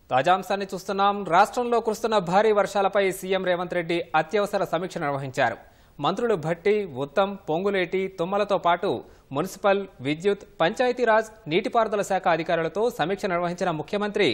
తాజాంశాన్ని చూస్తున్నాం. రాష్ట్రంలో కురుస్తున్న భారీ వర్షాలపై సీఎం రేవంత్ రెడ్డి అత్యవసర సమీక్ష నిర్వహించారు. మంత్రులు భట్టి, ఉత్తమ్, పొంగులేటి, తుమ్మలతో పాటు మున్సిపల్, విద్యుత్, పంచాయతీరాజ్, నీటిపారుదల శాఖ అధికారులతో సమీక్ష నిర్వహించిన ముఖ్యమంత్రి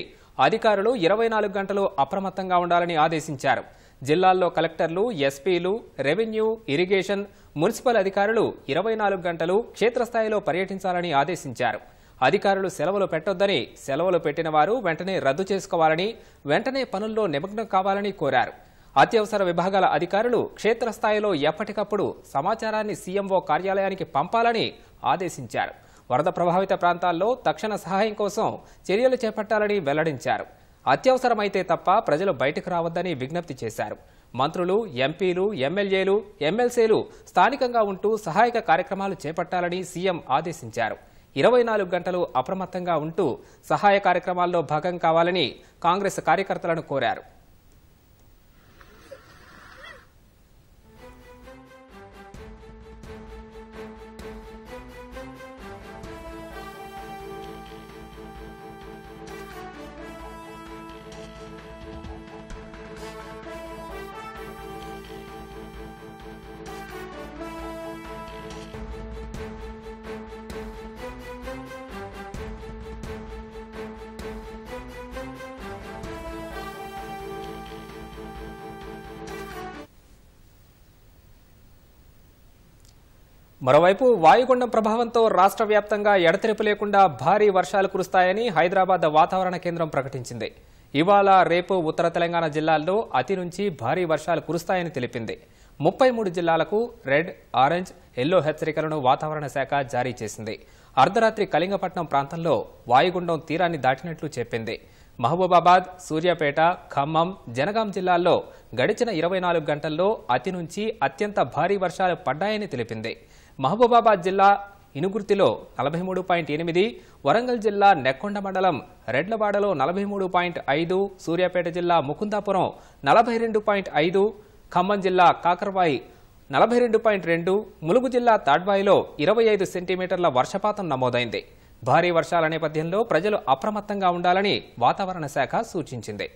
అధికారులు 24 గంటలు అప్రమత్తంగా ఉండాలని ఆదేశించారు. జిల్లాల్లో కలెక్టర్లు, ఎస్పీలు, రెవెన్యూ, ఇరిగేషన్, మున్సిపల్ అధికారులు 24 గంటలు క్షేత్రస్థాయిలో పర్యటించాలని ఆదేశించారు. అధికారులు సెలవులు పెట్టొద్దని, సెలవులు పెట్టిన వారు వెంటనే రద్దు చేసుకోవాలని, వెంటనే పనుల్లో నిమగ్నం కావాలని కోరారు. అత్యవసర విభాగాల అధికారులు క్షేత్రస్థాయిలో ఎప్పటికప్పుడు సమాచారాన్ని సీఎంఓ కార్యాలయానికి పంపాలని ఆదేశించారు. వరద ప్రభావిత ప్రాంతాల్లో తక్షణ సహాయం కోసం చర్యలు చేపట్టాలని వెల్లడించారు. అత్యవసరమైతే తప్ప ప్రజలు బయటకు రావద్దని విజ్ఞప్తి చేశారు. మంత్రులు, ఎంపీలు, ఎమ్మెల్యేలు, ఎమ్మెల్సీలు స్థానికంగా ఉంటూ సహాయక కార్యక్రమాలు చేపట్టాలని సీఎం ఆదేశించారు. 24 గంటలు అప్రమత్తంగా ఉంటూ సహాయ కార్యక్రమాల్లో భాగం కావాలని కాంగ్రెస్ కార్యకర్తలను కోరారు. మరోవైపు వాయుగుండం ప్రభావంతో రాష్ట్ర వ్యాప్తంగా ఎడతెరిపి లేకుండా భారీ వర్షాలు కురుస్తాయని హైదరాబాద్ వాతావరణ కేంద్రం ప్రకటించింది. ఇవాళ, రేపు ఉత్తర తెలంగాణ జిల్లాల్లో అతి నుంచి భారీ వర్షాలు కురుస్తాయని తెలిపింది. 33 జిల్లాలకు రెడ్, ఆరెంజ్, ఎల్లో హెచ్చరికలను వాతావరణ శాఖ జారీ చేసింది. అర్ధరాత్రి కళింగపట్నం ప్రాంతంలో వాయుగుండం తీరాన్ని దాటినట్లు చెప్పింది. మహబూబాబాద్, సూర్యాపేట, ఖమ్మం, జనగాం జిల్లాల్లో గడిచిన 24 గంటల్లో అతి నుంచి అత్యంత భారీ వర్షాలు పడ్డాయని తెలిపింది. మహబూబాబాద్ జిల్లా ఇనుగుర్తిలో 43.8, వరంగల్ జిల్లా నెక్కొండ మండలం రెడ్లవాడలో 43.5, సూర్యాపేట జిల్లా ముకుందాపురం 42.5, ఖమ్మం జిల్లా కాకరవాయి 42.2, ములుగు జిల్లా తాడ్వాయిలో 25 సెంటీమీటర్ల వర్షపాతం నమోదైంది. భారీ వర్షాల నేపథ్యంలో ప్రజలు అప్రమత్తంగా ఉండాలని వాతావరణ శాఖ సూచించింది.